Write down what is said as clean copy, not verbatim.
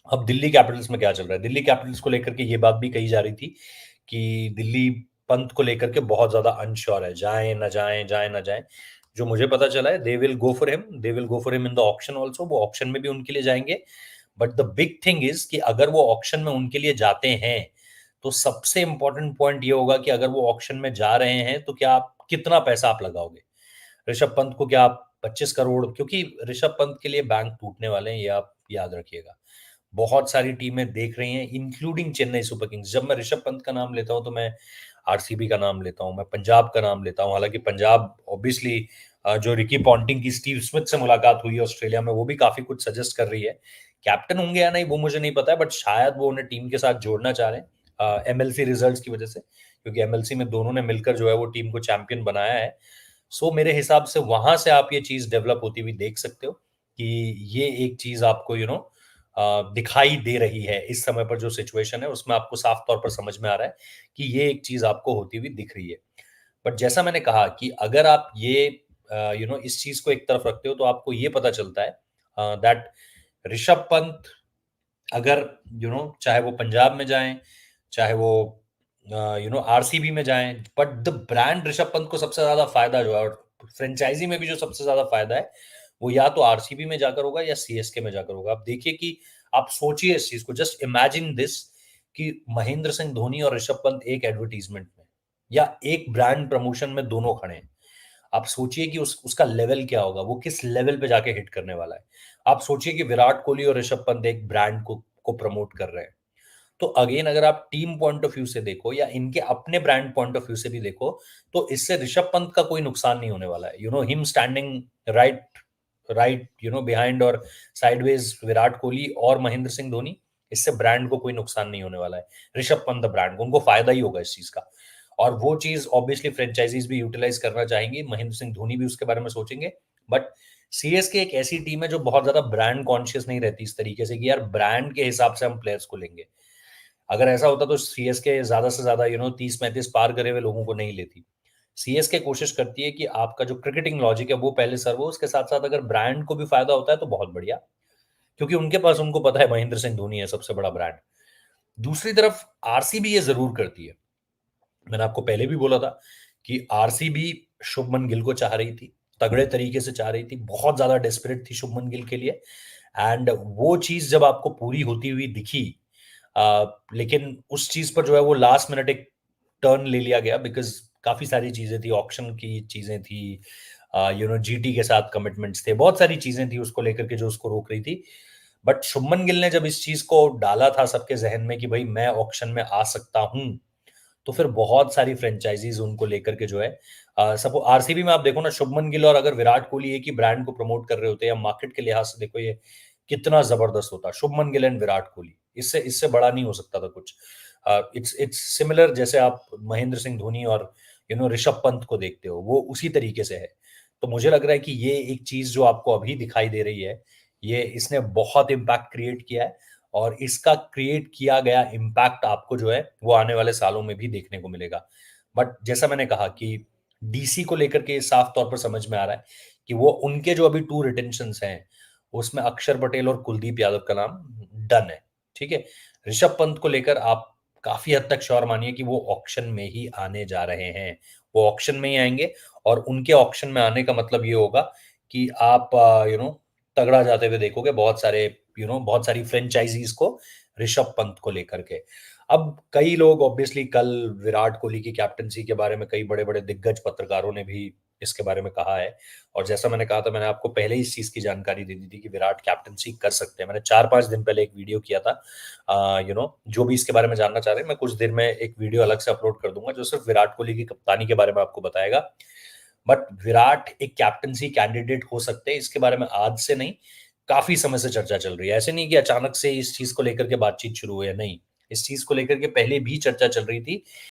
अब दिल्ली कैपिटल्स में क्या चल रहा है? दिल्ली कैपिटल्स को लेकर के ये बात भी कही जा रही थी कि दिल्ली पंत को लेकर के बहुत ज्यादा अनश्योर है, जाए ना जाए, जाए ना जाए। जो मुझे पता चला है, they will go for him, they will go for him in the auction also, वो ऑक्शन में भी उनके लिए जाएंगे। But the big thing is कि अगर वो ऑक्शन में उनके लिए जाते हैं, तो सबसे इंपॉर्टेंट पॉइंट ये होगा कि अगर वो ऑक्शन में जा रहे हैं तो क्या आप, कितना पैसा आप लगाओगे? ऋषभ पंत को क्या आप 25 करोड़, क्योंकि ऋषभ पंत के लिए बैंक टूटने वाले हैं, ये आप याद रखिएगा। बहुत सारी टीमें देख रही हैं, इंक्लूडिंग चेन्नई सुपर किंग्स। जब मैं ऋषभ पंत का नाम लेता हूं तो मैं आरसीबी का नाम लेता हूं, मैं पंजाब का नाम लेता हूं। हालांकि पंजाब ऑब्वियसली, जो रिकी पॉन्टिंग की स्टीव स्मिथ से मुलाकात हुई है ऑस्ट्रेलिया में, वो भी काफी कुछ सजेस्ट कर रही है। कैप्टन होंगे या नहीं वो मुझे नहीं पता है, बट शायद वो उन्हें टीम के साथ जोड़ना चाह रहे हैं एमएलसी रिजल्ट्स की वजह से, क्योंकि एमएलसी में दोनों ने मिलकर जो है वो टीम को चैंपियन बनाया है। सो मेरे हिसाब से वहां से आप ये चीज डेवलप होती हुई देख सकते हो कि ये एक चीज आपको दिखाई दे रही है। इस समय पर जो सिचुएशन है उसमें आपको साफ तौर पर समझ में आ रहा है कि ये एक चीज आपको होती हुई दिख रही है। बट जैसा मैंने कहा कि अगर आप ये इस चीज को एक तरफ रखते हो, तो आपको ये पता चलता है दैट ऋषभ पंत, अगर चाहे वो पंजाब में जाएं, चाहे वो आरसीबी में जाएं, but the brand Rishabh Pant को सबसे ज्यादा फायदा जो है, और फ्रेंचाइजी में भी जो सबसे ज्यादा फायदा है, वो या तो आरसीबी में जाकर होगा या सीएसके में जाकर होगा। आप देखिए कि, आप सोचिए इस चीज को, जस्ट इमेजिन दिस, कि महेंद्र सिंह धोनी और ऋषभ पंत एक एडवर्टीजमेंट में या एक ब्रांड प्रमोशन में दोनों खड़े हैं। आप सोचिए कि उसका लेवल क्या होगा, वो किस लेवल पे जाके हिट करने वाला है। आप सोचिए कि विराट कोहली और ऋषभ पंत एक ब्रांड को प्रमोट कर रहे हैं। तो अगेन, अगर आप टीम पॉइंट ऑफ व्यू से देखो या इनके अपने ब्रांड पॉइंट ऑफ व्यू से भी देखो, तो इससे ऋषभ पंत का कोई नुकसान नहीं होने वाला है। हिम स्टैंडिंग राइट, बिहाइंड और साइडवेज विराट कोहली और महेंद्र सिंह धोनी, इससे ब्रांड को कोई नुकसान नहीं होने वाला है। ऋषभ पंत ब्रांड को, उनको फायदा ही होगा इस चीज का। और वो चीज ऑब्वियसली फ्रेंचाइजीज भी यूटिलाइज करना चाहेंगी, महेंद्र सिंह धोनी भी उसके बारे में सोचेंगे। बट सीएसके एक ऐसी टीम है जो बहुत ज्यादा ब्रांड कॉन्शियस नहीं रहती इस तरीके से कि यार ब्रांड के हिसाब से हम प्लेयर्स को लेंगे। अगर ऐसा होता तो सीएसके ज्यादा से ज्यादा 30-35 पार करे हुए लोगों को नहीं लेती। सीएसके कोशिश करती है कि आपका जो क्रिकेटिंग लॉजिक है वो पहले सर्व हो, उसके साथ साथ अगर ब्रांड को भी फायदा होता है तो बहुत बढ़िया, क्योंकि उनके पास, उनको पता है महेंद्र सिंह धोनी है सबसे बड़ा ब्रांड। दूसरी तरफ आरसीबी ये जरूर करती है, मैंने आपको पहले भी बोला था कि आरसीबी शुभमन गिल को चाह रही थी, तगड़े तरीके से चाह रही थी, बहुत ज्यादा डेस्परेट थी शुभमन गिल के लिए। एंड वो चीज जब आपको पूरी होती हुई दिखी, लेकिन उस चीज पर जो है वो लास्ट मिनट एक टर्न ले लिया गया, बिकॉज काफी सारी चीजें थी, ऑक्शन की चीजें थी, जीटी के साथ कमिटमेंट्स थे, बहुत सारी चीजें थी उसको लेकर के जो उसको रोक रही थी। बट शुभमन गिल ने जब इस चीज को डाला था सबके जहन में कि भाई मैं ऑक्शन में आ सकता हूं, तो फिर बहुत सारी फ्रेंचाइजीज उनको लेकर के जो है, सब आरसीबी में आप देखो ना, शुभमन गिल और अगर विराट कोहली एक ही ब्रांड को प्रमोट कर रहे होते, या मार्केट के लिहाज से देखो ये कितना जबरदस्त होता, शुभमन गिल एंड विराट कोहली, इससे इससे बड़ा नहीं हो सकता था कुछ। इट्स सिमिलर, जैसे आप महेंद्र सिंह धोनी और ऋषभ पंत को देखते हो, वो उसी तरीके से है। तो मुझे लग रहा है कि ये एक चीज जो आपको अभी दिखाई दे रही है, ये इसने बहुत इम्पैक्ट क्रिएट किया है, और इसका क्रिएट किया गया इम्पैक्ट आपको जो है वो आने वाले सालों में भी देखने को मिलेगा। बट जैसा मैंने कहा कि डीसी को लेकर के साफ तौर पर समझ में आ रहा है कि वो उनके जो अभी टू रिटेंशंस हैं, उसमें अक्षर पटेल और कुलदीप यादव का नाम डन है। ठीक है, ऋषभ पंत को लेकर आप काफी हद तक श्योर मानिए कि वो ऑक्शन में ही आने जा रहे हैं, वो ऑक्शन में ही आएंगे। और उनके ऑक्शन में आने का मतलब ये होगा कि आप तगड़ा जाते हुए देखोगे बहुत सारे, बहुत सारी फ्रेंचाइजीज को ऋषभ पंत को लेकर के। अब कई लोग ऑब्वियसली, कल विराट कोहली की कैप्टनसी के बारे में कई बड़े बड़े दिग्गज पत्रकारों ने भी इसके बारे में कहा है। और जैसा मैंने कहा था, मैंने आपको पहले ही इस चीज की जानकारी दे दी थी कि विराट कैप्टनसी कर सकते हैं। मैंने 4-5 दिन पहले एक वीडियो किया था। जो भी इसके बारे में जानना चाह रहे हैं, मैं कुछ देर में एक वीडियो अलग से अपलोड कर दूंगा जो सिर्फ विराट कोहली की कप्तानी के बारे में आपको बताएगा। बट विराट एक कैप्टनसी कैंडिडेट हो सकते हैं, इसके बारे में आज से नहीं, काफी समय से चर्चा चल रही है। ऐसे नहीं कि अचानक से इस चीज को लेकर के बातचीत शुरू हुई है, नहीं, इस चीज को लेकर के पहले भी चर्चा चल रही थी